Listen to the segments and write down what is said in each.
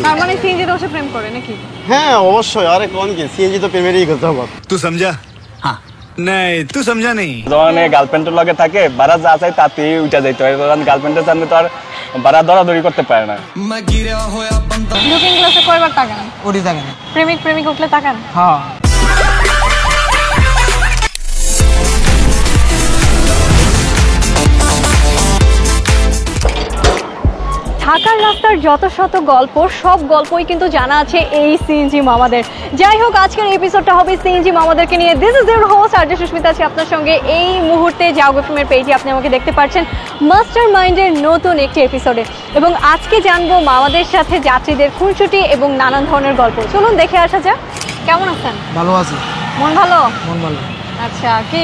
তার মানে সিএনজি তো প্রেম করে নাকি? হ্যাঁ অবশ্যই, আরে কোন কি সিএনজি তো প্রেমেরই কথা বল। তুই সমঝা? হ্যাঁ নাই তুই সমঝা নেই। যখন গার্লফ্রেন্ডের লগে থাকে বারা যা চাই তাতেই উঠা যাইতে হয়, কারণ গার্লফ্রেন্ডের সামনে তো আর বারা দরাদরি করতে পারে না। লুকিং গ্লাসে কয়বার তাকান? ওটি থাকে না। প্রেমিক প্রেমিক উঠলে তাকান? হ্যাঁ। ঢাকার রাস্তার যত শত গল্প, সব গল্পই কিন্তু জানা আছে এই সিএনজি মামাদের। যাই হোক, আজকের এপিসোডটা হবে সিএনজি মামাদেরকে নিয়ে। This is your host RJ Susmita আছি আপনার সঙ্গে এই মুহূর্তে। জাগো এফএম এর পেজে আপনি আমাকে দেখতে পাচ্ছেন মাস্টার মাইন্ডের নতুন একটি এপিসোডে, এবং আজকে জানবো মামাদের সাথে যাত্রীদের খুনসুটি এবং নানান ধরনের গল্প। চলুন দেখে আসা যাক। কেমন আছেন? ভালো আছি। মন ভালো? মন ভালো। আচ্ছা, কি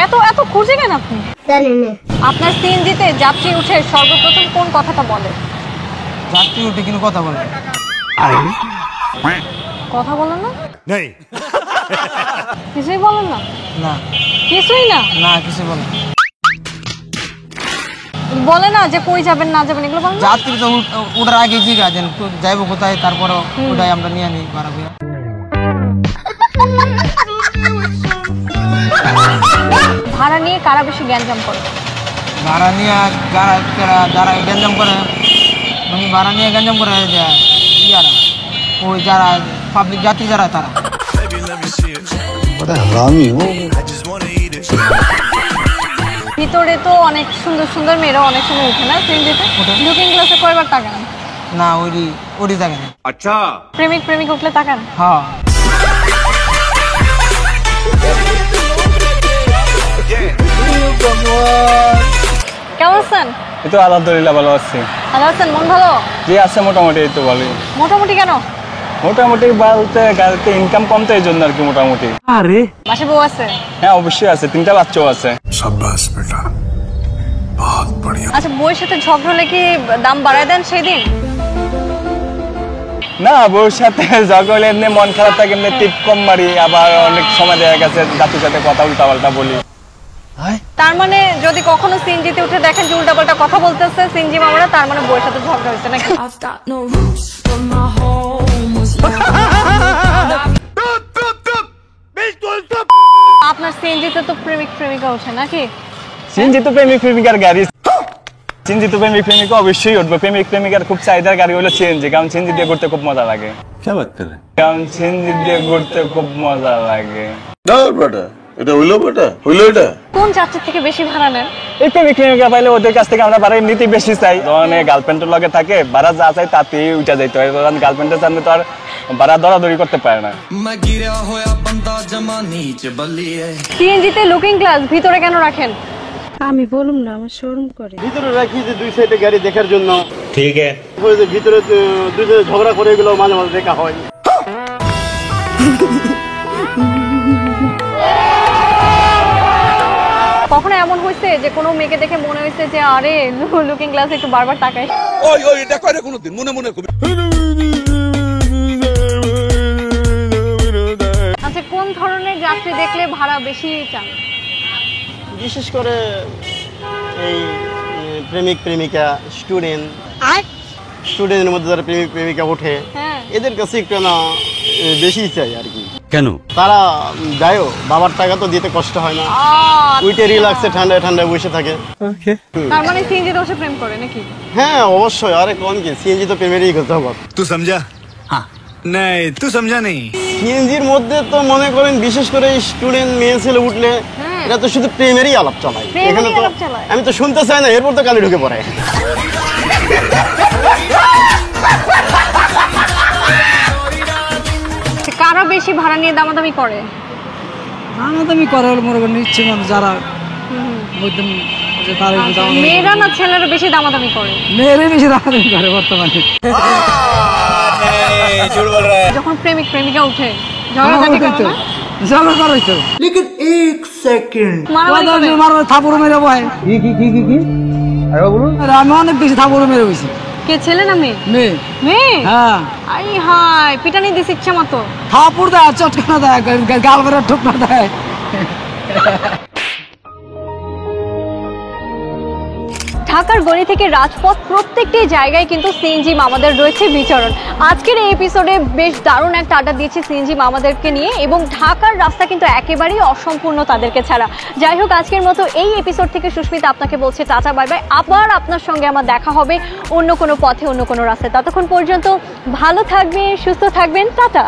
এত এত খুঁজে কেন আপনি? জানি না। আপনার সিএনজিতে যাত্রী উঠে সর্বপ্রথম কোন কথাটা বলে? যাত্রী উঠে কিন্তু কথা বলে। কথা বলেন না? নেই। কিছুই বলেন না? না। কিছুই না? না, কিছু বলে না। বলে না যে কই যাবেন না যাবেন এগুলো বলেন না? যাত্রী তো ওঠার আগে জিজ্ঞা যেন যাইবো কোথায়, তারপরে ওটাই আমরা নিয়ে নিই ভাড়া করে। ভাড়া নিয়ে কারা বেশি গ্যাঞ্জাম করে? ভাড়া নিয়ে যারা গ্যাঞ্জাম করে, মানে ভাড়া নিয়ে গ্যাঞ্জাম করে যারা ওই যারা পাবলিক যাত্রী যারা তারা। ভিতরে তো অনেক সুন্দর সুন্দর মেয়েরা অনেক সময় উঠে না সিএনজিতে? লুকিং গ্লাসে কয়বার তাকান? না, ওটি থাকে না। আচ্ছা। প্রেমিক প্রেমিক উঠলে তাকান? হ্যাঁ। কেমন আছেন? এই তো আলহামদুলিল্লাহ ভালো আছি। ভালো আছেন? মন ভালো? জি আছে মোটামুটি, এই তো বলি। মোটামুটি কেন? মোটামুটি বলতে গাড়িতে ইনকাম কম তো এই জন্য আর কি মোটামুটি। আরে বাসে বউ আছে? হ্যাঁ অবশ্যই আছে, 3টা বাচ্চাও আছে। শাবাশ বেটা, বহুত বড়িয়া। আচ্ছা, বউয়ের সাথে ঝগড়া হলে কি দাম বাড়ায় দেন সেই দিন? না, বউর সাথে ঝগড়া এমনি মন খারাপ থাকে, এমনি টিপ কম মারি, আবার অনেক সময় দেখা গেছে যাত্রীর সাথে কথা উল্টাপাল্টা বলি। তার মানে যদি কখনো সিএনজিতে উঠে দেখেন যে উল্টাপাল্টা কথা বলতেছে সিএনজি মামারা, তার মানে বউয়ের সাথে ঝগড়া হয়েছে নাকি? আপনার সিএনজিতে তো প্রেমিক প্রেমিকা ওঠে নাকি? সিএনজি তো প্রেমিক প্রেমিকার গাড়ি, সিএনজি তো প্রেমিক প্রেমিকা অবশ্যই উঠবে। প্রেমিক প্রেমিকার খুব চাহিদার গাড়ি হলো সিএনজি, কারণ সিএনজি দিয়ে ঘুরতে খুব মজা লাগে। কারণ সিএনজি দিয়ে ঘুরতে খুব মজা লাগে। কোন যাত্রীর থেকে বেশি ভাড়া নেন? এই প্রেমিক প্রেমিকা পাইলে ওদের কাছ থেকে আমরা ভাড়া এমনিতেই বেশি চাই। যখন গার্লফ্রেন্ডের লগে থাকে বারা যা চাই তাতেই উঠা যাইতে হয়, কারণ গার্লফ্রেন্ডের সামনে তো আর বারা দরাদরি করতে পারে না। সিএনজিতে লুকিং গ্লাস ভিতরে কেন রাখেন? আমি বলুম না, আমার শরম করে। ভিতরে রাখি যে দুই সাইডে গাড়ি দেখার জন্য। ঠিক আছে। ভিতরে দুইজনে ঝগড়া করে এগুলো মাঝে মাঝে দেখা হয়। কখনো এমন হয়েছে যে কোনো মেয়েকে দেখে মনে হয়েছে যে আরে লুকিং গ্লাস একটু বারবার তাকাই? এটা করে কোনদিন মনে মনে কবি। আচ্ছা, কোন ধরনের যাত্রী দেখলে ভাড়া বেশি চান? বিশেষ করে এই প্রেমিক প্রেমিকা, স্টুডেন্টের মধ্যে যারা প্রেমিক প্রেমিকা ওঠে, হ্যাঁ। এদের কাছে একটু না বেশি চাই আর কি। কেন? তারা যায়ও, বাবার টাকা তো দিতে কষ্ট হয় না, উইটে রিল্যাক্সে ঠান্ডায় ঠান্ডায় বসে থাকে। তার মানে সিএনজি তো প্রেম করে নাকি? হ্যাঁ অবশ্যই, আরে কোন কি সিএনজি তো প্রেমেরই কথা বল। তুই সমঝা? হ্যাঁ নাই তুই সমঝা নেই। সিএনজির মধ্যে তো মনে করেন বিশেষ করে স্টুডেন্ট মেয়ে ছেলে উঠলে এটা তো শুধু প্রেমেরই আলাপ চালায়। এখানে তো আমি তো শুনতে চাই না, এরপর তো কানে ঢুকে পড়ে। কারা বেশি ভাড়া নিয়ে দামাদামি করে? দামাদামি করে হলো মনে করেন ইচ্ছে মানুষ যারা মেয়েরা না ছেলেরা বেশি দামাদামি করে? মেয়েরাই বেশি দামাদামি করে বর্তমানে। যখন প্রেমিক প্রেমিকা উঠে ঝগড়াঝাটি করে না? ঝগড়া করে তো, लेकिन एक सेकंड মারামারি করে? থাপুর মেরে বয়। কি আমি অনেক বেশি থাপুর মেরে বসি। কে, ছেলে না মেয়ে? মেয়ে। মেয়ে? হ্যাঁ। আই হাই, পিটানি দিস ইচ্ছা মতো? থাপুর দেয়, চটকানা দেয়, গাল মেরে ঠোকনা দেয়। ঢাকার গলি থেকে রাজপথ প্রত্যেকটি জায়গায় কিন্তু সিএনজি মামাদের রয়েছে বিচরণ। আজকের এই এপিসোডে বেশ দারুণ একটা আড্ডা দিয়েছি সিএনজি মামাদেরকে নিয়ে, এবং ঢাকার রাস্তা কিন্তু একেবারেই অসম্পূর্ণ তাদেরকে ছাড়া। যাই হোক, আজকের মতো এই এপিসোড থেকে সুস্মিতা আপনাকে বলছে টাটা বাই বাই। আবার আপনার সঙ্গে আমার দেখা হবে অন্য কোনো পথে, অন্য কোনো রাস্তায়। ততক্ষণ পর্যন্ত ভালো থাকবেন, সুস্থ থাকবেন, টাটা।